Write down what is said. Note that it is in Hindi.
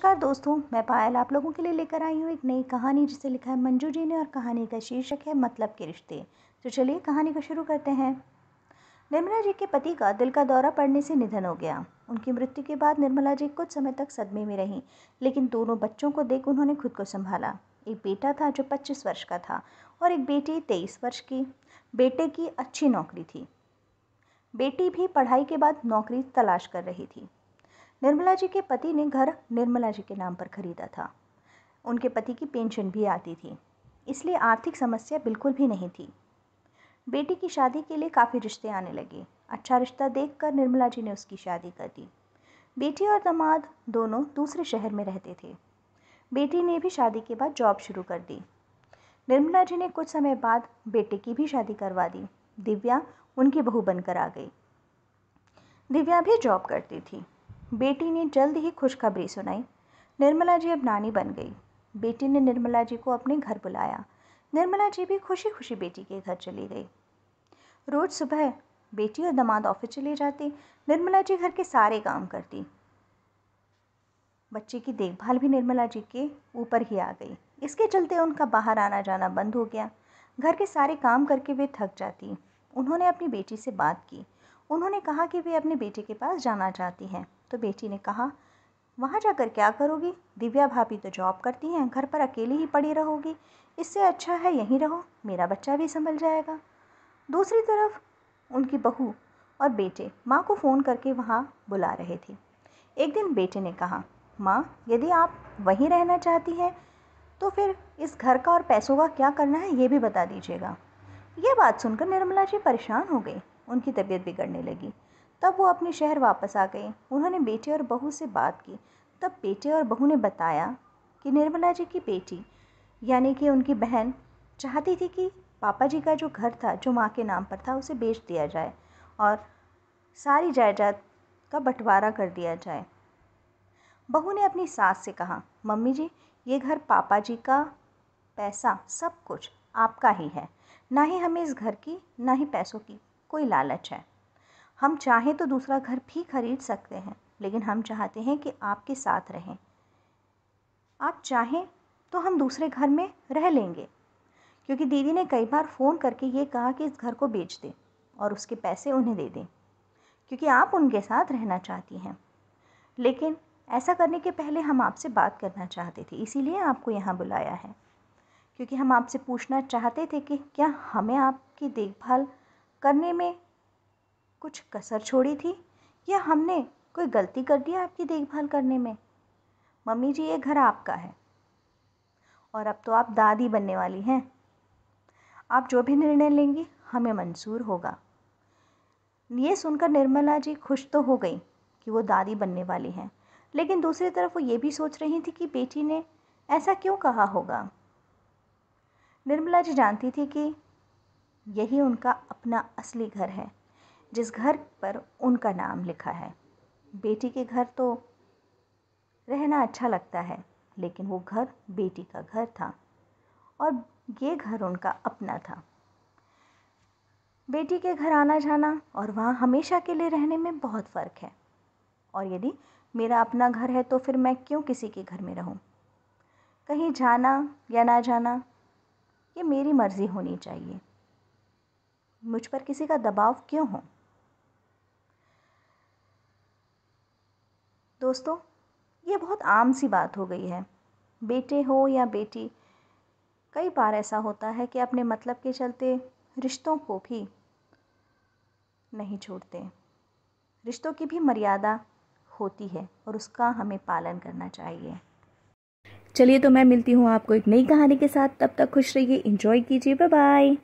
नमस्कार दोस्तों, मैं पायल आप लोगों के लिए लेकर आई हूँ एक नई कहानी जिसे लिखा है मंजू जी ने और कहानी का शीर्षक है मतलब के रिश्ते। तो चलिए कहानी को शुरू करते हैं। निर्मला जी के पति का दिल का दौरा पड़ने से निधन हो गया। उनकी मृत्यु के बाद निर्मला जी कुछ समय तक सदमे में रहीं, लेकिन दोनों बच्चों को देख उन्होंने खुद को संभाला। एक बेटा था जो 25 वर्ष का था और एक बेटी 23 वर्ष की। बेटे की अच्छी नौकरी थी, बेटी भी पढ़ाई के बाद नौकरी तलाश कर रही थी। निर्मला जी के पति ने घर निर्मला जी के नाम पर खरीदा था। उनके पति की पेंशन भी आती थी, इसलिए आर्थिक समस्या बिल्कुल भी नहीं थी। बेटी की शादी के लिए काफ़ी रिश्ते आने लगे। अच्छा रिश्ता देखकर निर्मला जी ने उसकी शादी कर दी। बेटी और दामाद दोनों दूसरे शहर में रहते थे। बेटी ने भी शादी के बाद जॉब शुरू कर दी। निर्मला जी ने कुछ समय बाद बेटे की भी शादी करवा दी। दिव्या उनकी बहू बनकर आ गई। दिव्या भी जॉब करती थी। बेटी ने जल्द ही खुशखबरी सुनाई, निर्मला जी अब नानी बन गई। बेटी ने निर्मला जी को अपने घर बुलाया। निर्मला जी भी खुशी खुशी बेटी के घर चली गई। रोज सुबह बेटी और दामाद ऑफिस चले जाते। निर्मला जी घर के सारे काम करती। बच्चे की देखभाल भी निर्मला जी के ऊपर ही आ गई। इसके चलते उनका बाहर आना जाना बंद हो गया। घर के सारे काम करके वे थक जाती। उन्होंने अपनी बेटी से बात की। उन्होंने कहा कि वे अपने बेटे के पास जाना चाहती हैं। तो बेटी ने कहा, वहाँ जाकर क्या करोगी? दिव्या भाभी तो जॉब करती हैं, घर पर अकेली ही पड़ी रहोगी। इससे अच्छा है यहीं रहो, मेरा बच्चा भी संभल जाएगा। दूसरी तरफ उनकी बहू और बेटे माँ को फ़ोन करके वहाँ बुला रहे थे। एक दिन बेटे ने कहा, माँ, यदि आप वहीं रहना चाहती हैं तो फिर इस घर का और पैसों का क्या करना है ये भी बता दीजिएगा। यह बात सुनकर निर्मला जी परेशान हो गई। उनकी तबीयत बिगड़ने लगी। तब वो अपने शहर वापस आ गए। उन्होंने बेटे और बहू से बात की। तब बेटे और बहू ने बताया कि निर्मला जी की बेटी यानी कि उनकी बहन चाहती थी कि पापा जी का जो घर था, जो माँ के नाम पर था, उसे बेच दिया जाए और सारी जायदाद का बंटवारा कर दिया जाए। बहू ने अपनी सास से कहा, मम्मी जी, ये घर पापा जी का, पैसा सब कुछ आपका ही है। ना ही हमें इस घर की ना ही पैसों की कोई लालच है। हम चाहें तो दूसरा घर भी खरीद सकते हैं, लेकिन हम चाहते हैं कि आपके साथ रहें। आप चाहें तो हम दूसरे घर में रह लेंगे, क्योंकि दीदी ने कई बार फ़ोन करके ये कहा कि इस घर को बेच दें और उसके पैसे उन्हें दे दें, क्योंकि आप उनके साथ रहना चाहती हैं। लेकिन ऐसा करने के पहले हम आपसे बात करना चाहते थे, इसीलिए आपको यहाँ बुलाया है, क्योंकि हम आपसे पूछना चाहते थे कि क्या हमें आपकी देखभाल करने में कुछ कसर छोड़ी थी या हमने कोई गलती कर दी आपकी देखभाल करने में। मम्मी जी, ये घर आपका है और अब तो आप दादी बनने वाली हैं। आप जो भी निर्णय लेंगी हमें मंजूर होगा। ये सुनकर निर्मला जी खुश तो हो गई कि वो दादी बनने वाली हैं, लेकिन दूसरी तरफ वो ये भी सोच रही थी कि बेटी ने ऐसा क्यों कहा होगा। निर्मला जी जानती थी कि यही उनका अपना असली घर है, जिस घर पर उनका नाम लिखा है। बेटी के घर तो रहना अच्छा लगता है, लेकिन वो घर बेटी का घर था और ये घर उनका अपना था। बेटी के घर आना जाना और वहाँ हमेशा के लिए रहने में बहुत फ़र्क है। और यदि मेरा अपना घर है तो फिर मैं क्यों किसी के घर में रहूं? कहीं जाना या ना जाना ये मेरी मर्ज़ी होनी चाहिए। मुझ पर किसी का दबाव क्यों हो? दोस्तों, ये बहुत आम सी बात हो गई है। बेटे हो या बेटी, कई बार ऐसा होता है कि अपने मतलब के चलते रिश्तों को भी नहीं छोड़ते। रिश्तों की भी मर्यादा होती है और उसका हमें पालन करना चाहिए। चलिए, तो मैं मिलती हूँ आपको एक नई कहानी के साथ। तब तक खुश रहिए, एंजॉय कीजिए, बाय बाय।